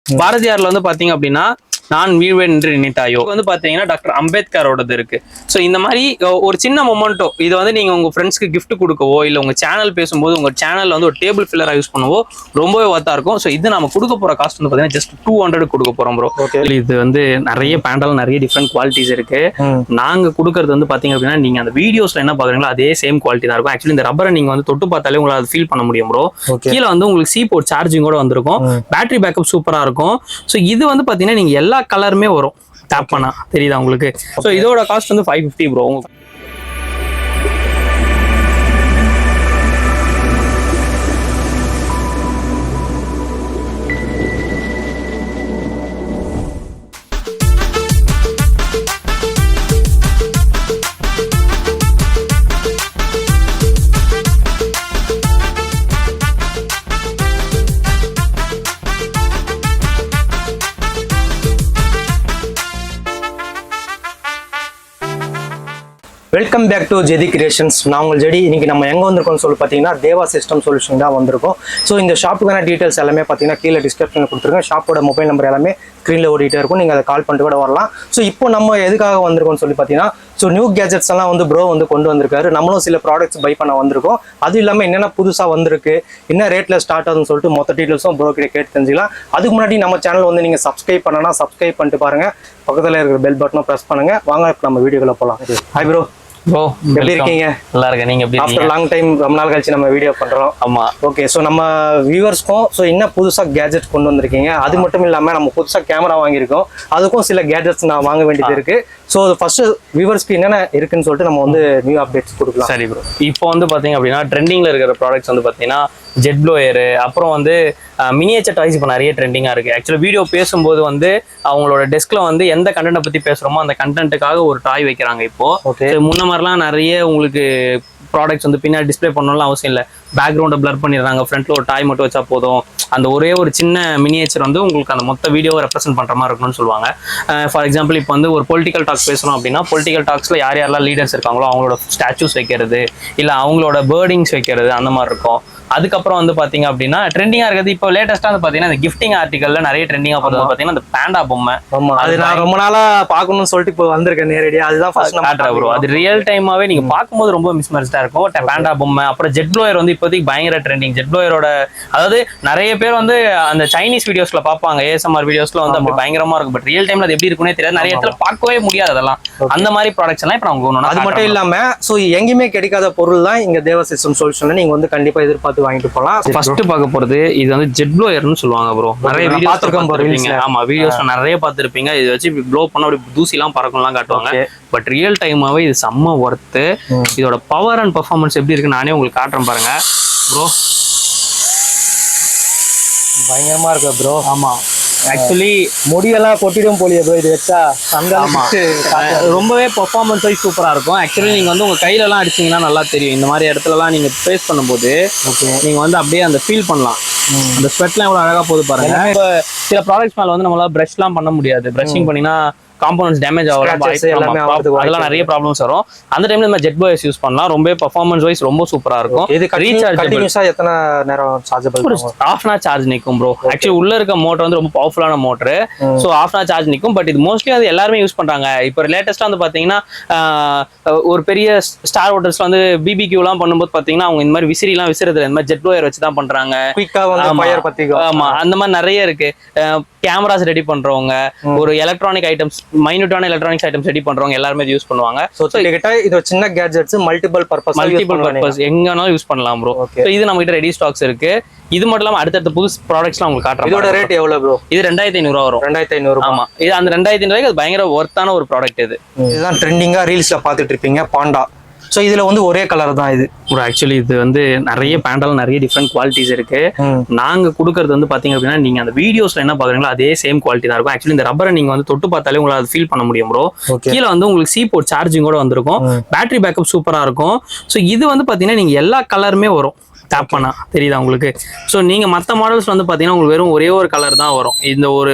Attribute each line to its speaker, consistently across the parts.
Speaker 1: பாரதியார்ல வந்து பாத்தீங்க அப்படின்னா நான் வீழ்வேன் என்று நினைத்தாயோ வந்து பாத்தீங்கன்னா டாக்டர் அம்பேத்கரோடது இருக்கு. ஸோ இந்த மாதிரி ஒரு சின்ன மொமெண்டோ இது வந்து நீங்க உங்க ஃப்ரெண்ட்ஸ்க்கு கிஃப்ட் கொடுக்கவோ இல்ல உங்க சேனல் பேசும்போது உங்க சேனல்ல வந்து ஒரு டேபிள் ஃபில்லரா யூஸ் பண்ணவோ ரொம்பவே ஒர்த்தா இருக்கும். ஸோ இது நம்ம கொடுக்க போற காஸ்ட் வந்து பாத்தீங்கன்னா ஜஸ்ட் 200 கொடுக்க போறோம் ப்ரோ. இது வந்து நிறைய பேண்டல் நிறைய டிஃப்ரெண்ட் குவாலிட்டிஸ் இருக்கு. நாங்க கொடுக்கறது வந்து பாத்தீங்க அப்படின்னா நீங்க அந்த வீடியோஸ்ல என்ன பாக்குறீங்களோ அதே சேம் குவாலிட்டி தான் இருக்கும். ஆக்சுவலி இந்த ரப்பரை நீங்க வந்து தொட்டு பார்த்தாலே உங்களால ஃபீல் பண்ண முடியும் ப்ரோ. கீழே வந்து உங்களுக்கு சி போர்ட் சார்ஜிங்கோட வந்திருக்கும். பேட்டரி பேக்கப் சூப்பரா இருக்கும். ஸோ இது வந்து பாத்தீங்கன்னா நீங்க எல்லா கலருமே வரும். டேப் பண்ணா தெரியுதா உங்களுக்கு? ஸோ இதோட காஸ்ட் வந்து 550 bro.
Speaker 2: Welcome back to JD creations. நான் உங்கள் ஜெடி. இன்னைக்கு நம்ம எங்கே வந்திருக்கோம்னு சொல்லி பார்த்தீங்கன்னா தேவா சிஸ்டம் சொல்யூஷன் தான் வந்திருக்கோம். ஸோ இந்த ஷாப்புக்கான டீட்டெயில்ஸ் எல்லாமே பார்த்தீங்கன்னா கீழே டிஸ்கிரிப்ஷனில் கொடுத்துருக்கேன். ஷாப்போட மொபைல் நம்பர் எல்லாமே ஸ்க்ரீனில் ஓடிட்டே இருக்கும். நீங்கள் அதை கால் பண்ணிட்டு கூட வரலாம். ஸோ இப்போ நம்ம எதுக்காக வந்திருக்கோம்னு சொல்லி பார்த்தீங்கன்னா நியூ கேஜெட்ஸ் எல்லாம் வந்து ப்ரோ வந்து கொண்டு வந்திருக்காரு. நம்மளும் சில ப்ராடக்ட்ஸ் பை பண்ண வந்திருக்கோம். அது இல்லாமல் என்னென்ன புதுசாக வந்திருக்கு, என்ன ரேட்டில் ஸ்டார்ட் ஆகுதுன்னு சொல்லிட்டு மொத்த டீட்டெயில்ஸும் ப்ரோ கிட்ட கேட்டு தெரிஞ்சுக்கலாம். அதுக்கு முன்னாடி நம்ம சேனல் வந்து நீங்கள் சப்ஸ்கிரைப் பண்ணனா சப்ஸ்கிரைப் பண்ணிட்டு பாருங்க. பக்கத்தில் இருக்கிற பெல் பட்டனும் ப்ரெஸ் பண்ணுங்க. வாங்க நம்ம வீடியோக்குள்ள போகலாம். Hi bro.
Speaker 1: ப்ரோ
Speaker 2: எப்படி இருக்கீங்க?
Speaker 1: நல்லா இருக்கேன். நீங்க எப்படி?
Speaker 2: ஆஃப்டர் லாங் டைம் ரொம்ப நாள் கழிச்சு நம்ம வீடியோ பண்றோம்.
Speaker 1: ஆமா.
Speaker 2: ஓகே. ஸோ நம்ம வியூவர்ஸ்க்கும் என்ன புதுசா கேஜெட் கொண்டு வந்திருக்கீங்க, அது மட்டும் இல்லாம நம்ம புதுசா கேமரா வாங்கியிருக்கோம், அதுக்கும் சில கேஜெட்ஸ் நான் வாங்க வேண்டியது இருக்கு. ஸோ ஃபர்ஸ்ட் வியூவர்ஸ்க்கு என்னென்ன இருக்குன்னு சொல்லிட்டு நம்ம வந்து நியூ அப்டேட்ஸ் கொடுக்கலாம்.
Speaker 1: சரி ப்ரோ. இப்போ வந்து பாத்தீங்க அப்படின்னா ட்ரெண்டிங்ல இருக்கிற ப்ராடக்ட்ஸ் வந்து பாத்தீங்கன்னா ஜெட் ப்ளோயரு, அப்புறம் வந்து மினியேச்சர் டாய்ஸ் இப்போ நிறைய ட்ரெண்டிங்காக இருக்குது. ஆக்சுவலாக வீடியோ பேசும்போது வந்து அவங்களோட டெஸ்கில் வந்து எந்த கண்டென்ட்டை பற்றி பேசுகிறோமோ அந்த கண்டென்ட்டுக்காக ஒரு டாய் வைக்கிறாங்க இப்போது. முன்ன மாதிரிலாம் நிறைய உங்களுக்கு ப்ராடக்ட்ஸ் வந்து பின்னாடி டிஸ்பிளே பண்ணணும்லாம் அவசியம் இல்லை. பேக்ரவுண்டை பிளர் பண்ணிடுறாங்க. ஃப்ரண்ட்டில் ஒரு டாய் மட்டும் வச்சா போதும். அந்த ஒரே ஒரு சின்ன மினியேச்சர் வந்து உங்களுக்கு அந்த மொத்த வீடியோவை ரெப்ரசென்ட் பண்ணுற மாதிரி இருக்கணும்னு சொல்லுவாங்க. ஃபார் எக்ஸாம்பிள் இப்போ வந்து ஒரு பொலிட்டிக்கல் டாக்ஸ் பேசுகிறோம் அப்படின்னா பொலிட்டிக்கல் டாக்ஸில் யாரெல்லாம் லீடர்ஸ் இருக்காங்களோ அவங்களோட ஸ்டாச்சூஸ் வைக்கிறது, இல்லை அவங்களோட பேர்டிங்ஸ் வைக்கிறது, அந்த மாதிரி இருக்கும். அதுக்கப்புறம் வந்து பாத்தீங்க அப்படின்னா ட்ரெண்டிங்கா இருக்கிறது இப்போ லேட்டஸ்டா வந்து பாத்தீங்கன்னா இந்த கிஃப்டிங் ஆர்டிகல்ல நிறைய ட்ரெண்டிங்கா போறது பாத்தீங்கன்னா இந்த பேண்டா பொம்மை.
Speaker 2: அது நான் ரொம்ப நாளா பாக்கணும்னு சொல்லிட்டு இப்போ வந்திருக்கேன் நேரடியா. அதுதான் ஃபர்ஸ்ட் நான்
Speaker 1: ப்ரோ. அது ரியல் டைமாவே நீங்க பாக்கும்போது ரொம்ப மிஸ்மரிச்சா இருக்கும். பேண்டா பொம்மை, அப்புறம் ஜெட் ப்ளோயர் வந்து இப்போதைக்கு பயங்கர ட்ரெண்டிங். ஜெட் ப்ளோயரோட அதாவது நிறைய பேர் வந்து அந்த சைனீஸ் வீடியோஸ்ல பாப்பாங்க, ASMR வீடியோஸ்ல வந்து அப்படி பயங்கரமா இருக்கும். பட் ரியல் டைம்ல அது எப்படி இருக்குன்னே தெரியாது. நிறைய இடத்துல பார்க்கவே முடியாது அதெல்லாம். அந்த மாதிரி ப்ராடக்ட்ஸ் எல்லாம் இப்போ நம்ம
Speaker 2: அது மட்டும் இல்லாம ஸோ எங்கேயுமே கிடைக்காத பொருள் தான் இங்க தேவா சிஸ்டம் சொல்யூஷன்ல நீங்க வந்து கண்டிப்பா எதிர்பார்த்து வாங்கிட்டு போகலாம்.
Speaker 1: ஃபர்ஸ்ட் பார்க்க போறது இது வந்து ஜெட் ப்ளோயர்னு சொல்லுவாங்க ப்ரோ. நிறைய வீடியோஸ் பார்த்திருப்பீங்க. ஆமா, வீடியோஸ்ல நிறைய பார்த்திருப்பீங்க. இது வச்சு ப்ளோ பண்ண அப்படி தூசி எல்லாம் பறக்கும்லாம் காட்டுவாங்க. பட் ரியல் டைமாவே இது செம்ம ஒர்த்து. இதோட பவர் அண்ட் பெர்ஃபார்மன்ஸ் எப்படி இருக்குன்னு நானே உங்களுக்கு காட்டுறேன் பாருங்க ப்ரோ.
Speaker 2: பயங்கரமா இருக்கு ப்ரோ.
Speaker 1: ஆமா, ஆக்சுவலி
Speaker 2: முடியெல்லாம் கொட்டிடும் போலியே ப்ரோ இது வச்சா.
Speaker 1: ரொம்பவே பெர்ஃபார்மன்ஸ் வைஸ் சூப்பரா இருக்கும். ஆக்சுவலி நீங்க வந்து உங்க கையில எல்லாம் அடிச்சீங்கன்னா நல்லா தெரியும். இந்த மாதிரி இடத்துல எல்லாம் நீங்க ஃபேஸ் பண்ணும்போது நீங்க வந்து அப்படியே அந்த ஃபீல் பண்ணலாம். அந்த ஸ்வெட்லாம் எவ்வளவு அழகா போகுது பாருங்க. இப்போ சில ப்ராடக்ட்ஸ் மேல வந்து நம்மளால பிரஷ் எல்லாம் பண்ண முடியாது. பிரஷிங் பண்ணினா காம்பனன்ட்ஸ் டேமேஜ் ஆகும், அதெல்லாம் நிறைய ப்ராப்ளம்ஸ் வரும். அந்த டைம்ல நம்ம ஜெட் ப்ளோயர்ஸ் யூஸ் பண்ணலாம். ரொம்ப பெர்ஃபார்மன்ஸ் வைஸ் ரொம்ப சூப்பரா இருக்கும்.
Speaker 2: இது கண்டினியூஸா எத்தனை நேரம் chargeable?
Speaker 1: Half an hour charge நிக்கும் ப்ரோ. ஆக்சுவலி உள்ள இருக்க மோட்டர் வந்து ரொம்ப பவர்ஃபுல்லான motor. So half an hour charge நிக்கும். பட் இது மோஸ்ட்லி அது எல்லாருமே யூஸ் பண்றாங்க. இப்போ லேட்டஸ்டா வந்து பாத்தீங்கன்னா ஒரு பெரிய ஸ்டார் ஹோட்டல்ஸ்ல வந்து BBQ எல்லாம் பண்ணும்போது பாத்தீங்கன்னா அவங்க இந்த மாதிரி விசிறி எல்லாம் விசிறது இந்த மாதிரி ஜெட் ப்ளோயர் வச்சு தான் பண்றாங்க. ஆமா, அந்த மாதிரி நிறைய இருக்கு. கேமராஸ் ரெடி பண்றவங்க, ஒரு எலக்ட்ரானிக் ஐட்டம்ஸ், மைனூட்டான எலக்ட்ரானிக்ஸ் ஐட்டம்ஸ் ரெடி பண்றவங்க எல்லாருமே யூஸ் பண்ணுவாங்க.
Speaker 2: சோ இது சின்ன கேட்ஜெட்ஸ் மல்டிபிள் பர்பஸ்
Speaker 1: எங்கனாலும் யூஸ் பண்ணலாம் ப்ரோ. சோ இது நம்ம கிட்ட ரெடி ஸ்டாக்ஸ் இருக்கு. இது மட்டும் இல்லாம அடுத்தடுத்த புது ப்ராடக்ட்ஸ்லாம் உங்களுக்கு காட்டுறேன்.
Speaker 2: இதோட ரேட் எவ்வளவு ப்ரோ?
Speaker 1: இது 2500 வரும்.
Speaker 2: 2500.
Speaker 1: ஆமா, இது அந்த 2500 அது பயங்கர ஒர்த்தான ஒரு ப்ராடக்ட்.
Speaker 2: இதுதான் ட்ரெண்டிங்கா ரீல்ஸ்ல பாத்துட்டு இருப்பீங்க, பாண்டா. ஸோ இதுல வந்து ஒரே கலர் தான் இது.
Speaker 1: ஆக்சுவலி இது வந்து நிறைய பேண்டல் நிறைய டிஃப்ரெண்ட் குவாலிட்டிஸ் இருக்கு. நாங்க கொடுக்கறது வந்து பாத்தீங்க அப்படின்னா நீங்க அந்த வீடியோஸ்ல என்ன பாக்குறீங்களோ அதே சேம் குவாலிட்டி தான் இருக்கும். ஆக்சுவலி இந்த ரப்பரை நீங்க வந்து தொட்டு பார்த்தாலே உங்களால ஃபீல் பண்ண முடியும் ப்ரோ. கீழே வந்து உங்களுக்கு சி போர்ட் சார்ஜிங்கோட வந்திருக்கும். பேட்டரி பேக்கப் சூப்பரா இருக்கும். ஸோ இது வந்து பாத்தீங்கன்னா நீங்க எல்லா கலருமே வரும். டேப் பண்ணா தெரியுதா உங்களுக்கு. ஸோ நீங்க மற்ற மாடல்ஸ் வந்து பாத்தீங்கன்னா உங்களுக்கு வெறும் ஒரே ஒரு கலர் தான் வரும். இந்த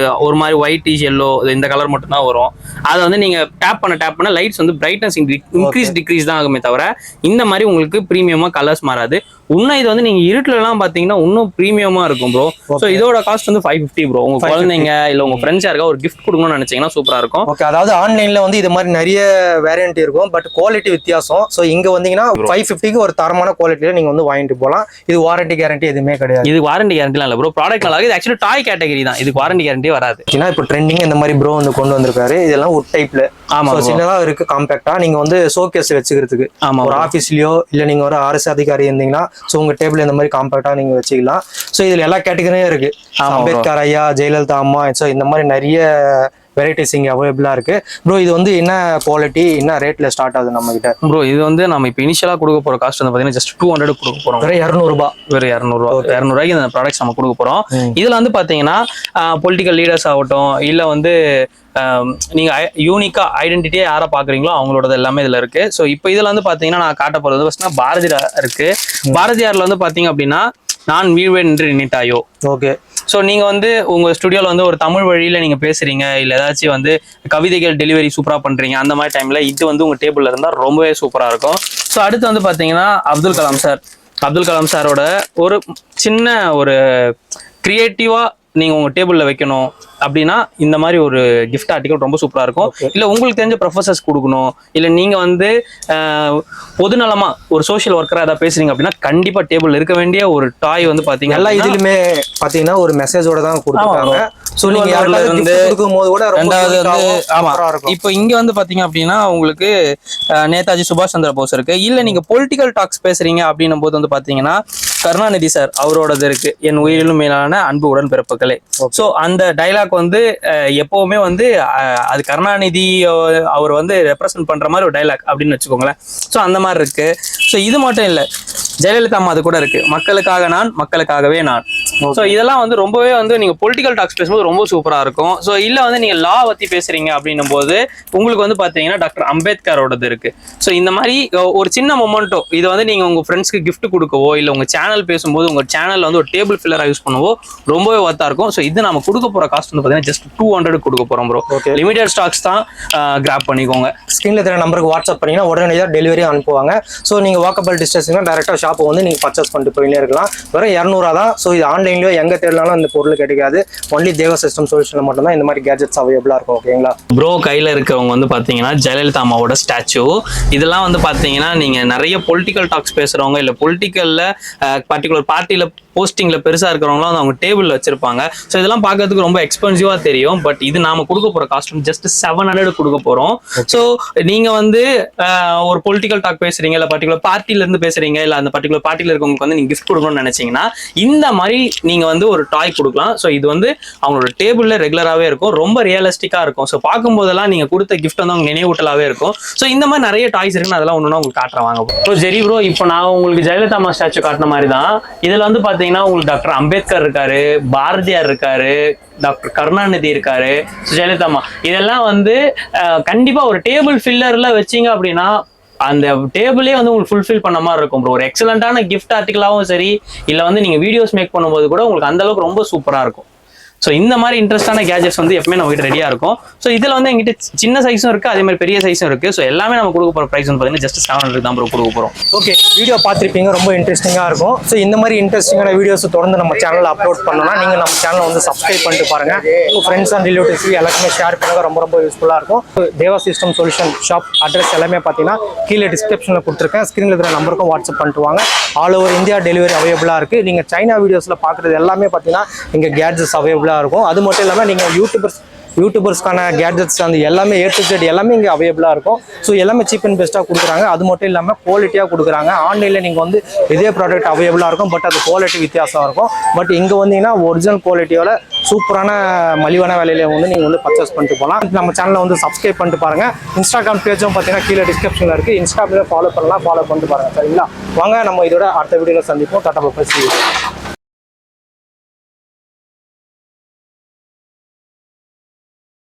Speaker 1: ஒரு மாதிரி ஒயிட் எல்லோ இந்த கலர் மட்டும் தான் வரும். அதை வந்து நீங்க டேப் பண்ண லைட்ஸ் வந்து பிரைட்னஸ் இன்க்ரீஸ் டிக்ரீஸ் தான் ஆகுமே தவிர இந்த மாதிரி உங்களுக்கு ப்ரீமியமா கலர்ஸ் மாறாது. இன்னும் இது வந்து நீங்க இருட்டுல எல்லாம் பாத்தீங்கன்னா இன்னும் ப்ரீமியமா இருக்கும் ப்ரோ. ஸோ இதோட காஸ்ட் வந்து 550 ப்ரோ. உங்க குழந்தைங்க இல்ல உங்க ஃப்ரெண்ட்ஸ் யாருக்கா ஒரு கிஃப்ட் கொடுக்கணும்னு நினைச்சீங்கன்னா சூப்பரா இருக்கும்.
Speaker 2: ஓகே, அதாவது ஆன்லைன்ல வந்து இது மாதிரி நிறைய வேரியன்ட் இருக்கும், பட் குவாலிட்டி வித்தியாசம். ஸோ இங்க வந்தீங்கன்னா 550க்கு ஒரு தரமான குவாலிட்டியில நீங்க வந்து வாங்கிட்டு போகலாம். இது வாரண்டி கேரண்டி எதுவுமே கிடையாது.
Speaker 1: இது வாரண்டி கேரண்டிலாம் இல்ல ப்ரோ. ப்ராடக்ட் நல்லா இது ஆக்சுவலி டாய் கேட்டகரி தான். இதுக்கு வாரண்டி கேரண்டி வராது.
Speaker 2: இப்போ ட்ரெண்டிங் இந்த மாதிரி ப்ரோ வந்து கொண்டு வந்திருக்காரு. இதெல்லாம் உட் டைப்ல. ஆமா, சின்னதா இருக்கு, காம்பாக்டா. நீங்க வந்து ஷோகேஸ் வச்சுக்கிறதுக்கு ஒரு ஆபீஸ்லயோ இல்ல நீங்க ஒரு அரசு அதிகாரி இருந்தீங்கன்னா ஸோ உங்க டேபிள் இந்த மாதிரி காம்பாக்டா நீங்க வச்சுக்கலாம். ஸோ இதுல எல்லா கேட்டகரியும் இருக்கு. அம்பேத்கர் ஐயா, ஜெயலலிதா அம்மா, ஸோ இந்த மாதிரி நிறைய வெரைட்டிஸ் இங்கே அவைலபிளா இருக்கு. ப்ரோ இது வந்து என்ன குவாலிட்டி, என்ன ரேட்ல ஸ்டார்ட் ஆகுது நம்ம கிட்ட?
Speaker 1: ப்ரோ இது வந்து நம்ம இப்போ இனிஷியலா கொடுக்க போற காஸ்ட் வந்து பாத்தீங்கன்னா ஜஸ்ட் 200 கொடுக்க போறோம்.
Speaker 2: வெறும் 200 ரூபாய்.
Speaker 1: வெறும் 200 ரூபாய்க்கு இந்த ப்ராடக்ட்ஸ் நம்ம கொடுக்க போறோம். இதுல வந்து பாத்தீங்கன்னா பொலிட்டிக்கல் லீடர்ஸ் ஆகட்டும் இல்ல வந்து நீங்க யூனிக்கா ஐடென்டிட்டியா யாரை பாக்குறீங்களோ அவங்களோட எல்லாமே இதுல இருக்கு. ஸோ இப்போ இதுல வந்து பாத்தீங்கன்னா நான் காட்ட போறது ஃபர்ஸ்ட்னா பாரதியார் இருக்கு. பாரதியார்ல வந்து பாத்தீங்க அப்படின்னா நான் வீழ்வேன் என்று நினைத்தாயோ.
Speaker 2: ஓகே.
Speaker 1: ஸோ நீங்க வந்து உங்க ஸ்டுடியோல வந்து ஒரு தமிழ் வழியில நீங்க பேசுறீங்க இல்ல ஏதாச்சும் வந்து கவிதைகள் டெலிவரி சூப்பரா பண்றீங்க, அந்த மாதிரி டைம்ல இது வந்து உங்க டேபிள்ல இருந்தா ரொம்பவே சூப்பரா இருக்கும். ஸோ அடுத்து வந்து பாத்தீங்கன்னா அப்துல் கலாம் சாரோட ஒரு சின்ன ஒரு கிரியேட்டிவா நீங்க உங்க டேபிள்ல வைக்கணும் அப்படின்னா இந்த மாதிரி ஒரு கிஃப்ட் ஆர்டிகல் ரொம்ப சூப்பரா இருக்கும். இல்ல உங்களுக்கு தெரிஞ்ச ப்ரொஃபசர்ஸ் கொடுக்கணும், இல்ல நீங்க வந்து பொதுநலமா ஒரு சோஷியல் ஒர்க்கரா ஏதாவது பேசுறீங்க அப்படின்னா கண்டிப்பா டேபிள் இருக்க வேண்டிய ஒரு டாய் வந்து பாத்தீங்கன்னா
Speaker 2: எல்லா இதுலயுமே பாத்தீங்கன்னா ஒரு மெசேஜோட தான் கொடுத்துருக்காங்க.
Speaker 1: இப்போ இங்க வந்து பாத்தீங்க அப்படின்னா உங்களுக்கு நேதாஜி சுபாஷ் சந்திர போஸ் இருக்கு. இல்ல நீங்க பொலிட்டிக்கல் டாக்ஸ் பேசுறீங்க அப்படின்னும் போது வந்து பாத்தீங்கன்னா கருணாநிதி சார் அவரோடது இருக்கு, என் உயிரிலும் மேலான அன்பு உடன் பிறப்புகளே. ஸோ அந்த டைலாக் வந்து எப்பவுமே வந்து அது கருணாநிதி அவர் வந்து ரெப்ரசன்ட் பண்ற மாதிரி ஒரு டைலாக் அப்படின்னு வச்சுக்கோங்களேன். ஸோ அந்த மாதிரி இருக்கு. ஸோ இது மட்டும் இல்லை, ஜெயலலிதா அம்மா அது கூட இருக்கு, மக்களுக்காக நான் மக்களுக்காகவே நான். ஸோ இதெல்லாம் வந்து ரொம்பவே வந்து நீங்க பொலிட்டிக்கல் டாக்ஸ் பேசும்போது ரொம்ப சூப்பரா இருக்கும். ஸோ இல்ல வந்து நீங்க லா பத்தி பேசுறீங்க அப்படின்னும் போது உங்களுக்கு வந்து பாத்தீங்கன்னா டாக்டர் அம்பேத்கரோடது இருக்கு. ஸோ இந்த மாதிரி ஒரு சின்ன மொமெண்டோ இது வந்து நீங்க உங்க ஃப்ரெண்ட்ஸ்க்கு கிஃப்ட் கொடுக்கவோ இல்ல உங்க சேனல் பேசும்போது உங்க சேனல்ல வந்து ஒரு டேபிள் ஃபில்லரா யூஸ் பண்ணவோ ரொம்பவே ஒர்த்தா இருக்கும். ஸோ இது நம்ம கொடுக்க போற காஸ்ட் வந்து பாத்தீங்கன்னா ஜஸ்ட் 200 கொடுக்க போறோம் ப்ரோ. லிமிடெட் ஸ்டாக்ஸ் தான், கிராப் பண்ணிக்கோங்க.
Speaker 2: ஸ்கிரீன்ல தெரிய நம்பருக்கு வாட்ஸ்அப் பண்ணீங்கன்னா உடனடியாக டெலிவரி அனுப்புவாங்க. ஸோ நீங்க வாக்கபிள் டிஸ்டன்ஸ்னா டேரக்டா ஷாப் வந்து நீங்க பர்ச்சேஸ் பண்ணிட்டு போயிட்டே இருக்கலாம். வெறும் 200 தான். ஸோ இது ஆன்லைன்லயோ எங்க தேடலாலும் அந்த பொருள் கிடைக்காது. ஒன்லி தேவா சிஸ்டம் சொல்யூஷன்ல மட்டும் தான் இந்த மாதிரி கேஜெட்ஸ் அவைலபிளா இருக்கும். ஓகேங்களா
Speaker 1: ப்ரோ? கையில இருக்கிறவங்க வந்து பாத்தீங்கன்னா ஜெயலலிதா அம்மாவோட ஸ்டாச்சு. இதெல்லாம் வந்து பாத்தீங்கன்னா நீங்க நிறைய பொலிட்டிக்கல் டாக்ஸ் பேசுறவங்க இல்ல பொலிட்டிக்கல்ல பர்டிகுலர் பார்ட்டியில போஸ்டிங்ல பெருசா இருக்கிறவங்களும் அவங்க டேபிள்ல வச்சிருப்பாங்க. ஸோ இதெல்லாம் பார்க்கறதுக்கு ரொம்ப எக்ஸ்பென்சிவா தெரியும். பட் இது நாம கொடுக்க போற காஸ்ட் ஜஸ்ட் 700 கொடுக்க போறோம். ஸோ நீங்க வந்து ஒரு பொலிட்டிக்கல் டாக் பேசுறீங்க இல்ல பர்டிகுலர் பார்ட்டில இருந்து பேசுறீங்க இல்ல அந்த பர்டிகுலர் பார்ட்டில இருக்கவங்களுக்கு வந்து நீங்க கிஃப்ட் கொடுக்கணும்னு நினைச்சீங்கன்னா இந்த மாதிரி நீங்க வந்து ஒரு டாய் கொடுக்கலாம். ஸோ இது வந்து அவங்களோட டேபிள்ல ரெகுலராகவே இருக்கும், ரொம்ப ரியலிஸ்டிக்கா இருக்கும். ஸோ பார்க்கும்போதெல்லாம் நீங்க கொடுத்த கிஃப்ட் வந்து அவங்க நினைவூட்டலாவே இருக்கும். ஸோ இந்த மாதிரி நிறைய டாய்ஸ் இருக்குன்னு அதெல்லாம் ஒண்ணுன்னா உங்களுக்கு காட்டுறேன் வாங்க. ஸோ ஜெரி ப்ரோ, இப்போ நான் உங்களுக்கு ஜெயலலிதா அம்மா ஸ்டாச்சு காட்டின மாதிரி தான் இதுல வந்து பாத்தீங்கன்னா உங்களுக்கு டாக்டர் அம்பேத்கர் இருக்காரு, பாரதியார் இருக்காரு, டாக்டர் கருணாநிதி இருக்காரு, ஜெயலலிதா அம்மா. இதெல்லாம் வந்து கண்டிப்பா ஒரு டேபிள் ஃபில்லர்ல வச்சீங்க அப்படின்னா அந்த டேபிளே வந்து உங்களுக்கு ஃபுல்ஃபில் பண்ண மாதிரி இருக்கும் ப்ரோ. ஒரு எக்ஸலண்டான கிஃப்ட் ஆர்டிகலாவும் சரி இல்ல வந்து நீங்க வீடியோஸ் மேக் பண்ணும்போது கூட உங்களுக்கு அந்த அளவுக்கு ரொம்ப சூப்பரா இருக்கும். ஸோ இந்த மாதிரி இன்ட்ரெஸ்டான கேஜெட்ஸ் வந்து எப்பவுமே நம்ம கிட்ட ரெடியா இருக்கும். ஸோ இதுல வந்து எங்கிட்ட சின்ன சைஸும் இருக்கு, அதே மாதிரி பெரிய சைஸும் இருக்கு. ஸோ எல்லாமே நம்ம கொடுக்க போற பிரைஸ் வந்து பாத்தீங்கன்னா ஜஸ்ட் 700 தான் ப்ரோ கொடுக்க போறோம்.
Speaker 2: ஓகே, வீடியோ பார்த்துருப்பீங்க, ரொம்ப இன்ட்ரெஸ்டிங்கா இருக்கும். ஸோ இந்த மாதிரி இன்ட்ரெஸ்டிங்கான வீடியோஸ் தொடர்ந்து நம்ம சேனல்ல அப்லோட் பண்ணோம்னா நீங்க நம்ம சேனலை வந்து சப்ஸ்கிரைப் பண்ணிட்டு பாருங்க. உங்க ஃப்ரெண்ட்ஸ் அண்ட் ரிலேட்டிவ்ஸ் எல்லாருக்குமே ஷேர் பண்ணுங்க, ரொம்ப யூஸ்ஃபுல்லா இருக்கும். தேவா சிஸ்டம் சொல்யூஷன் ஷாப் அட்ரஸ் எல்லாமே பார்த்தீங்கன்னா கீழே டிஸ்கிரிப்ஷன்ல கொடுத்துருக்கேன். ஸ்கிரீன்ல இருக்கிற நம்பருக்கும் வாட்ஸ்அப் பண்ணிட்டு வாங்க. ஆல் ஓவர் இந்தியா டெலிவரி அவைலபிளா இருக்கு. நீங்க சைனா வீடியோஸ்ல பாக்குறது எல்லாமே பார்த்தீங்கன்னா இங்க கேட்ஜெட்ஸ் அவைலபிளா இருக்கும். அது மட்டும் இல்லாமல் நீங்கள் யூடியூபர்ஸ்க்கான கேட்ஜெட்ஸ் அந்த எல்லாமே A to Z எல்லாமே இங்கே அவைலபிளாக இருக்கும். ஸோ எல்லாமே சீப் அண்ட் பெஸ்ட்டாக கொடுக்குறாங்க. அது மட்டும் இல்லாமல் குவாலிட்டியாக கொடுக்குறாங்க. ஆன்லைனில் நீங்கள் வந்து இதே ப்ராடக்ட் அவைலபிளாக இருக்கும், பட் அது குவாலிட்டி வித்தியாசம் இருக்கும். பட் இங்கே வந்தீங்கன்னா ஒரிஜினல் குவாலிட்டியோட சூப்பரான மலிவான விலையில வந்து நீங்கள் வந்து பர்ச்சேஸ் பண்ணிட்டு போகலாம். நம்ம சேனலை வந்து சப்ஸ்கிரைப் பண்ணிட்டு பாருங்கள். இன்ஸ்டாகிராம் பேஜும் பார்த்தீங்கன்னா கீழே டிஸ்கிரிப்ஷனில் இருக்குது. இன்ஸ்டாகிராமில் ஃபாலோ பண்ணிட்டு பாருங்கள். சரிங்களா? வாங்க நம்ம இதோட அடுத்த வீடியோவில் சந்திப்போம். Tata bye by.